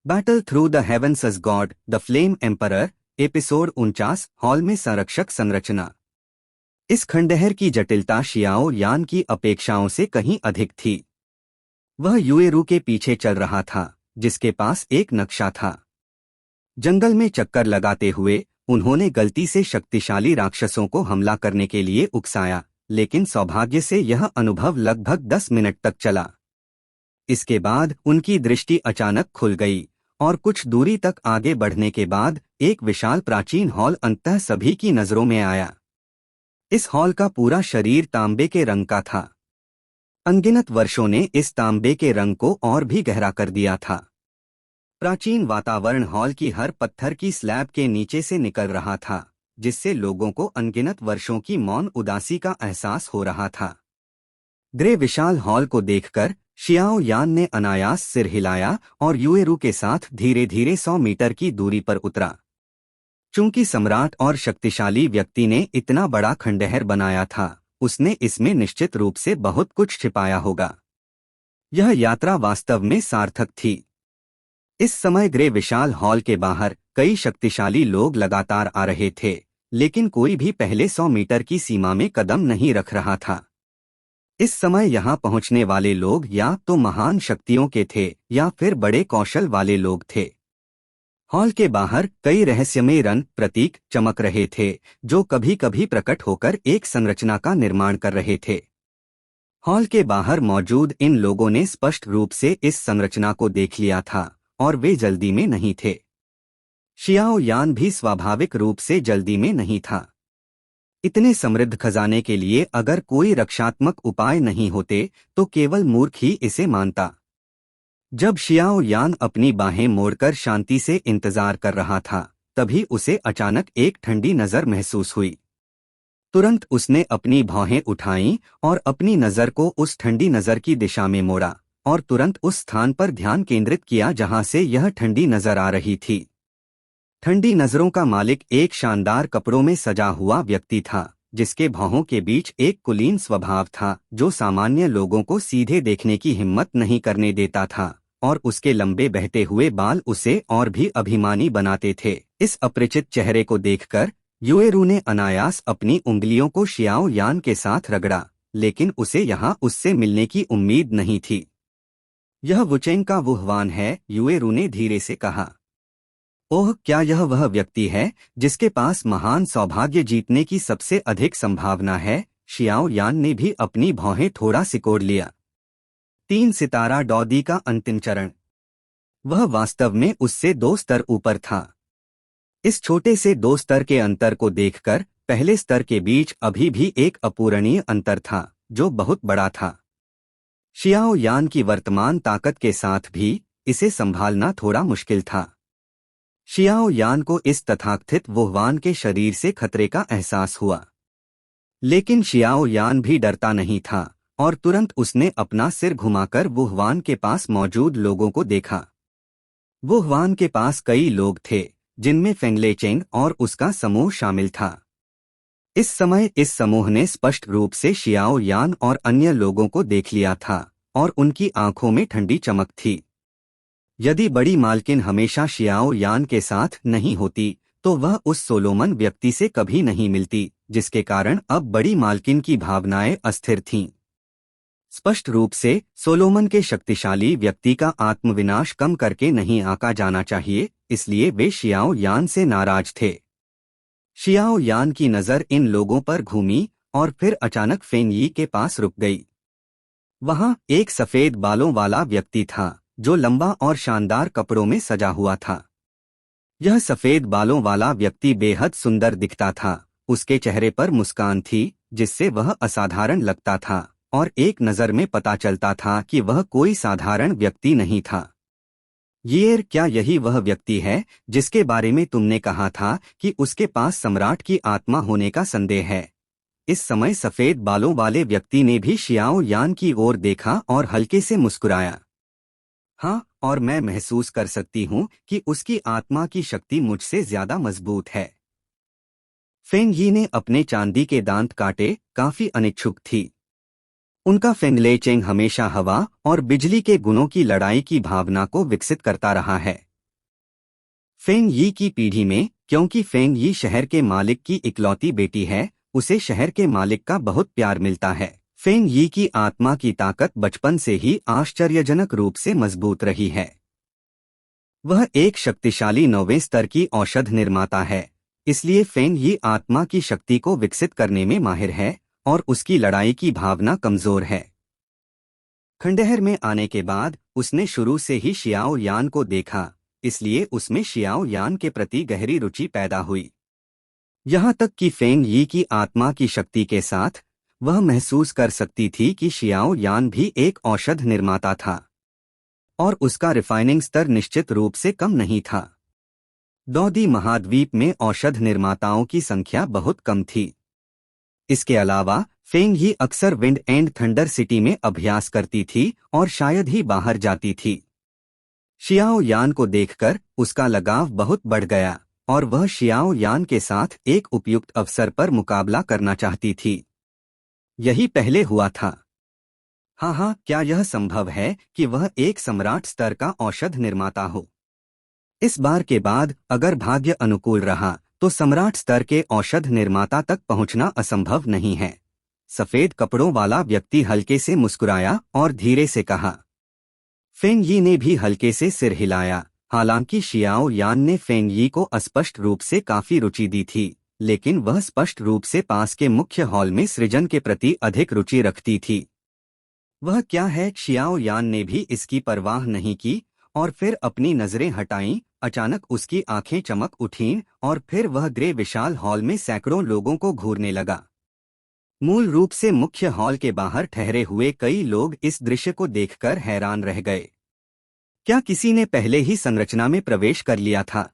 Battle through the heavens as god the flame emperor episode 49 hall में संरक्षक संरचना। इस खंडहर की जटिलता शियाओ यान की अपेक्षाओं से कहीं अधिक थी। वह युएरू के पीछे चल रहा था, जिसके पास एक नक्शा था। जंगल में चक्कर लगाते हुए उन्होंने गलती से शक्तिशाली राक्षसों को हमला करने के लिए उकसाया, लेकिन सौभाग्य से यह अनुभव लगभग 10 मिनट तक चला। इसके बाद उनकी दृष्टि अचानक खुल गई और कुछ दूरी तक आगे बढ़ने के बाद एक विशाल प्राचीन हॉल अंततः सभी की नजरों में आया। इस हॉल का पूरा शरीर तांबे के रंग का था। अनगिनत वर्षों ने इस तांबे के रंग को और भी गहरा कर दिया था। प्राचीन वातावरण हॉल की हर पत्थर की स्लैब के नीचे से निकल रहा था, जिससे लोगों को अनगिनत वर्षों की मौन उदासी का एहसास हो रहा था। ग्रे विशाल हॉल को देखकर शियाओ यान ने अनायास सिर हिलाया और युएरू के साथ धीरे धीरे 100 मीटर की दूरी पर उतरा। चूंकि सम्राट और शक्तिशाली व्यक्ति ने इतना बड़ा खंडहर बनाया था, उसने इसमें निश्चित रूप से बहुत कुछ छिपाया होगा। यह यात्रा वास्तव में सार्थक थी। इस समय ग्रे विशाल हॉल के बाहर कई शक्तिशाली लोग लगातार आ रहे थे, लेकिन कोई भी पहले 100 मीटर की सीमा में कदम नहीं रख रहा था। इस समय यहाँ पहुँचने वाले लोग या तो महान शक्तियों के थे या फिर बड़े कौशल वाले लोग थे। हॉल के बाहर कई रहस्यमय रंग प्रतीक चमक रहे थे, जो कभी कभी प्रकट होकर एक संरचना का निर्माण कर रहे थे। हॉल के बाहर मौजूद इन लोगों ने स्पष्ट रूप से इस संरचना को देख लिया था और वे जल्दी में नहीं थे। शियाओ यान भी स्वाभाविक रूप से जल्दी में नहीं था। इतने समृद्ध खजाने के लिए अगर कोई रक्षात्मक उपाय नहीं होते तो केवल मूर्ख ही इसे मानता। जब शियाओ यान अपनी बाहें मोड़कर शांति से इंतजार कर रहा था, तभी उसे अचानक एक ठंडी नजर महसूस हुई। तुरंत उसने अपनी भौहें उठाईं और अपनी नजर को उस ठंडी नजर की दिशा में मोड़ा और तुरंत उस स्थान पर ध्यान केंद्रित किया जहां से यह ठंडी नजर आ रही थी। ठंडी नजरों का मालिक एक शानदार कपड़ों में सजा हुआ व्यक्ति था, जिसके भौहों के बीच एक कुलीन स्वभाव था जो सामान्य लोगों को सीधे देखने की हिम्मत नहीं करने देता था, और उसके लंबे बहते हुए बाल उसे और भी अभिमानी बनाते थे। इस अपरिचित चेहरे को देखकर युएरू ने अनायास अपनी उंगलियों को शियाओ यान के साथ रगड़ा, लेकिन उसे यहाँ उससे मिलने की उम्मीद नहीं थी। यह वुचेंग का वुहवान है, युएरू ने धीरे से कहा। ओह, क्या यह वह व्यक्ति है जिसके पास महान सौभाग्य जीतने की सबसे अधिक संभावना है? शियाओ यान ने भी अपनी भौहें थोड़ा सिकोड़ लिया। 3 सितारा डौदी का अंतिम चरण। वह वास्तव में उससे 2 स्तर ऊपर था। इस छोटे से 2 स्तर के अंतर को देखकर पहले स्तर के बीच अभी भी एक अपूरणीय अंतर था, जो बहुत बड़ा था। शियाओ यान की वर्तमान ताकत के साथ भी इसे संभालना थोड़ा मुश्किल था। शियाओ यान को इस तथाकथित वुहवान के शरीर से खतरे का एहसास हुआ, लेकिन शियाओ यान भी डरता नहीं था और तुरंत उसने अपना सिर घुमाकर वुहवान के पास मौजूद लोगों को देखा। वुहवान के पास कई लोग थे, जिनमें फेंगलेचेंग और उसका समूह शामिल था। इस समय इस समूह ने स्पष्ट रूप से शियाओ यान और अन्य लोगों को देख लिया था और उनकी आंखों में ठंडी चमक थी। यदि बड़ी मालकिन हमेशा शियाओ यान के साथ नहीं होती तो वह उस सोलोमन व्यक्ति से कभी नहीं मिलती, जिसके कारण अब बड़ी मालकिन की भावनाएं अस्थिर थीं। स्पष्ट रूप से सोलोमन के शक्तिशाली व्यक्ति का आत्मविनाश कम करके नहीं आंका जाना चाहिए, इसलिए वे शियाओ यान से नाराज थे। शियाओ यान की नजर इन लोगों पर घूमी और फिर अचानक फेंग यी के पास रुक गई। वहां एक सफेद बालों वाला व्यक्ति था जो लंबा और शानदार कपड़ों में सजा हुआ था। यह सफेद बालों वाला व्यक्ति बेहद सुंदर दिखता था। उसके चेहरे पर मुस्कान थी जिससे वह असाधारण लगता था और एक नज़र में पता चलता था कि वह कोई साधारण व्यक्ति नहीं था। येर, क्या यही वह व्यक्ति है जिसके बारे में तुमने कहा था कि उसके पास सम्राट की आत्मा होने का संदेह है? इस समय सफेद बालों वाले व्यक्ति ने भी शियाओ यान की ओर देखा और हल्के से मुस्कुराया। हाँ, और मैं महसूस कर सकती हूँ कि उसकी आत्मा की शक्ति मुझसे ज्यादा मजबूत है। फेंग यी ने अपने चांदी के दांत काटे, काफी अनिच्छुक थी। उनका फेंगलेचेंग हमेशा हवा और बिजली के गुणों की लड़ाई की भावना को विकसित करता रहा है। फेंग यी की पीढ़ी में, क्योंकि फेंग यी शहर के मालिक की इकलौती बेटी है, उसे शहर के मालिक का बहुत प्यार मिलता है। फेंग यी की आत्मा की ताकत बचपन से ही आश्चर्यजनक रूप से मजबूत रही है। वह एक शक्तिशाली 9वें स्तर की औषध निर्माता है, इसलिए फेंग यी आत्मा की शक्ति को विकसित करने में माहिर है और उसकी लड़ाई की भावना कमजोर है। खंडहर में आने के बाद उसने शुरू से ही शियाओ यान को देखा, इसलिए उसमें शियाओ यान के प्रति गहरी रुचि पैदा हुई। यहाँ तक कि फेंग यी की आत्मा की शक्ति के साथ वह महसूस कर सकती थी कि शियाओ यान भी एक औषध निर्माता था और उसका रिफाइनिंग स्तर निश्चित रूप से कम नहीं था। डौदी महाद्वीप में औषध निर्माताओं की संख्या बहुत कम थी। इसके अलावा फेंग यी अक्सर विंड एंड थंडर सिटी में अभ्यास करती थी और शायद ही बाहर जाती थी। शियाओ यान को देखकर उसका लगाव बहुत बढ़ गया और वह शियाओ यान के साथ एक उपयुक्त अवसर पर मुकाबला करना चाहती थी। यही पहले हुआ था। हाँ, क्या यह संभव है कि वह एक सम्राट स्तर का औषध निर्माता हो? इस बार के बाद अगर भाग्य अनुकूल रहा तो सम्राट स्तर के औषध निर्माता तक पहुंचना असंभव नहीं है। सफेद कपड़ों वाला व्यक्ति हल्के से मुस्कुराया और धीरे से कहा। फेंग यी ने भी हल्के से सिर हिलाया। हालांकि शियाओ यान ने फेंग यी को अस्पष्ट रूप से काफी रुचि दी थी, लेकिन वह स्पष्ट रूप से पास के मुख्य हॉल में सृजन के प्रति अधिक रुचि रखती थी। वह क्या है? शियाओ यान ने भी इसकी परवाह नहीं की और फिर अपनी नजरें हटाईं। अचानक उसकी आंखें चमक उठीं और फिर वह ग्रे विशाल हॉल में सैकड़ों लोगों को घूरने लगा। मूल रूप से मुख्य हॉल के बाहर ठहरे हुए कई लोग इस दृश्य को देखकर हैरान रह गए। क्या किसी ने पहले ही संरचना में प्रवेश कर लिया था?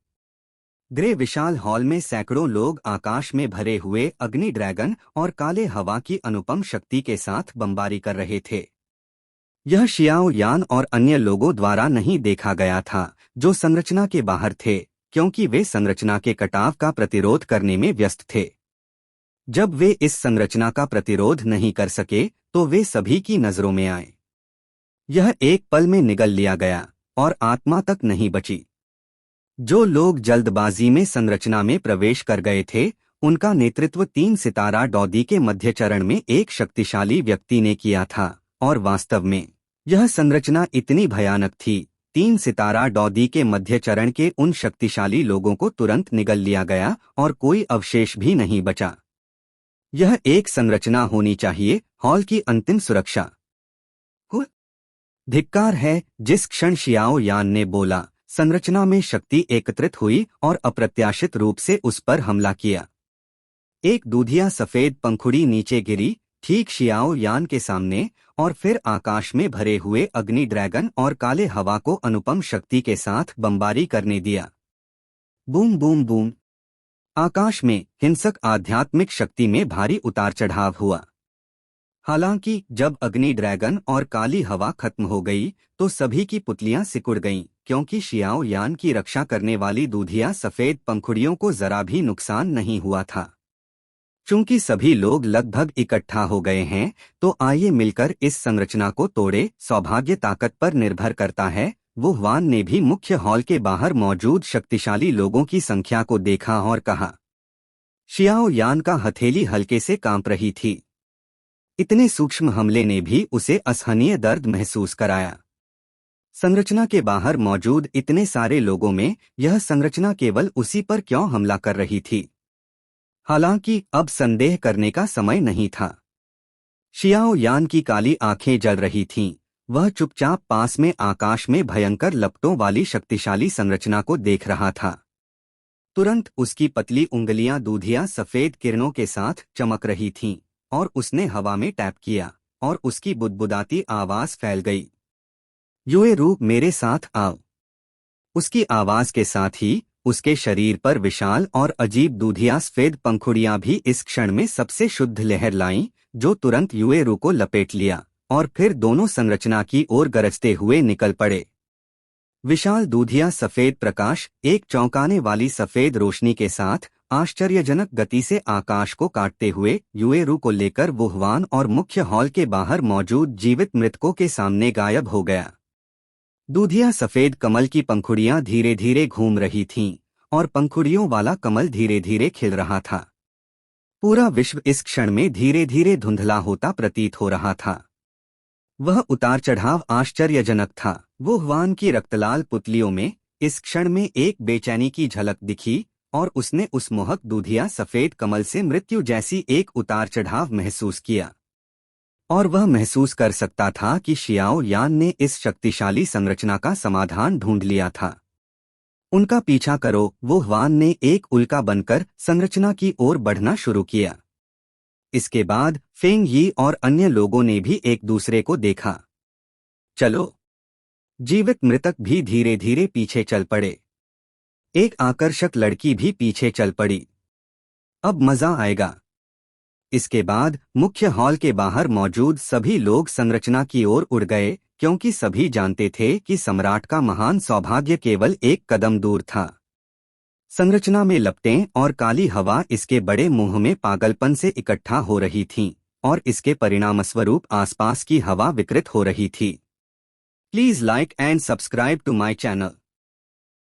ग्रे विशाल हॉल में सैकड़ों लोग आकाश में भरे हुए अग्नि ड्रैगन और काले हवा की अनुपम शक्ति के साथ बमबारी कर रहे थे। यह शियाओ यान और अन्य लोगों द्वारा नहीं देखा गया था जो संरचना के बाहर थे, क्योंकि वे संरचना के कटाव का प्रतिरोध करने में व्यस्त थे। जब वे इस संरचना का प्रतिरोध नहीं कर सके तो वे सभी की नजरों में आए। यह एक पल में निगल लिया गया और आत्मा तक नहीं बची। जो लोग जल्दबाजी में संरचना में प्रवेश कर गए थे, उनका नेतृत्व 3 सितारा डौदी के मध्य चरण में एक शक्तिशाली व्यक्ति ने किया था और वास्तव में यह संरचना इतनी भयानक थी। 3 सितारा डौदी के मध्य चरण के उन शक्तिशाली लोगों को तुरंत निगल लिया गया और कोई अवशेष भी नहीं बचा। यह एक संरचना होनी चाहिए, हॉल की अंतिम सुरक्षा। धिक्कार है। जिस क्षण शियाओ यान ने बोला, संरचना में शक्ति एकत्रित हुई और अप्रत्याशित रूप से उस पर हमला किया। एक दूधिया सफेद पंखुड़ी नीचे गिरी, ठीक शियाओ यान के सामने, और फिर आकाश में भरे हुए अग्नि ड्रैगन और काले हवा को अनुपम शक्ति के साथ बमबारी करने दिया। Boom boom boom. आकाश में हिंसक आध्यात्मिक शक्ति में भारी उतार चढ़ाव हुआ। हालांकि जब अग्नि ड्रैगन और काली हवा खत्म हो गई तो सभी की पुतलियां सिकुड़ गईं, क्योंकि शियाओ यान की रक्षा करने वाली दूधिया सफेद पंखुड़ियों को जरा भी नुकसान नहीं हुआ था। चूंकि सभी लोग लगभग इकट्ठा हो गए हैं, तो आइए मिलकर इस संरचना को तोड़े। सौभाग्य ताकत पर निर्भर करता है। वो वान ने भी मुख्य हॉल के बाहर मौजूद शक्तिशाली लोगों की संख्या को देखा और कहा। शियाओ यान का हथेली हल्के से कांप रही थी। इतने सूक्ष्म हमले ने भी उसे असहनीय दर्द महसूस कराया। संरचना के बाहर मौजूद इतने सारे लोगों में यह संरचना केवल उसी पर क्यों हमला कर रही थी? हालांकि अब संदेह करने का समय नहीं था। शियाओ यान की काली आंखें जल रही थीं। वह चुपचाप पास में आकाश में भयंकर लपटों वाली शक्तिशाली संरचना को देख रहा था। तुरंत उसकी पतली उंगलियां दूधिया सफेद किरणों के साथ चमक रही थीं और उसने हवा में टैप किया और उसकी बुदबुदाती आवाज फैल गई। युए रू, मेरे साथ आओ। उसकी आवाज के साथ ही उसके शरीर पर विशाल और अजीब दूधिया सफेद पंखुड़ियां भी इस क्षण में सबसे शुद्ध लहर लाईं, जो तुरंत युए रू को लपेट लिया और फिर दोनों संरचना की ओर गरजते हुए निकल पड़े। विशाल दूधिया सफेद प्रकाश एक चौंकाने वाली सफेद रोशनी के साथ आश्चर्यजनक गति से आकाश को काटते हुए युए रू को लेकर वुहवान और मुख्य हॉल के बाहर मौजूद जीवित मृतकों के सामने गायब हो गया। दूधिया सफेद कमल की पंखुड़ियां धीरे धीरे घूम रही थीं और पंखुड़ियों वाला कमल धीरे धीरे खिल रहा था। पूरा विश्व इस क्षण में धीरे धीरे धुंधला होता प्रतीत हो रहा था। वह उतार चढ़ाव आश्चर्यजनक था। वो हुआन की रक्तलाल पुतलियों में इस क्षण में एक बेचैनी की झलक दिखी और उसने उस मोहक दूधिया सफेद कमल से मृत्यु जैसी एक उतार चढ़ाव महसूस किया। और वह महसूस कर सकता था कि शियाओ यान ने इस शक्तिशाली संरचना का समाधान ढूंढ लिया था। उनका पीछा करो, वो हुआन ने एक उल्का बनकर संरचना की ओर बढ़ना शुरू किया। इसके बाद फेंग यी और अन्य लोगों ने भी एक दूसरे को देखा। चलो, जीवित मृतक भी धीरे धीरे पीछे चल पड़े। एक आकर्षक लड़की भी पीछे चल पड़ी। अब मजा आएगा। इसके बाद मुख्य हॉल के बाहर मौजूद सभी लोग संरचना की ओर उड़ गए, क्योंकि सभी जानते थे कि सम्राट का महान सौभाग्य केवल एक कदम दूर था। संरचना में लपटें और काली हवा इसके बड़े मुंह में पागलपन से इकट्ठा हो रही थीं, और इसके परिणामस्वरूप आसपास की हवा विकृत हो रही थी। Please like and subscribe to my channel.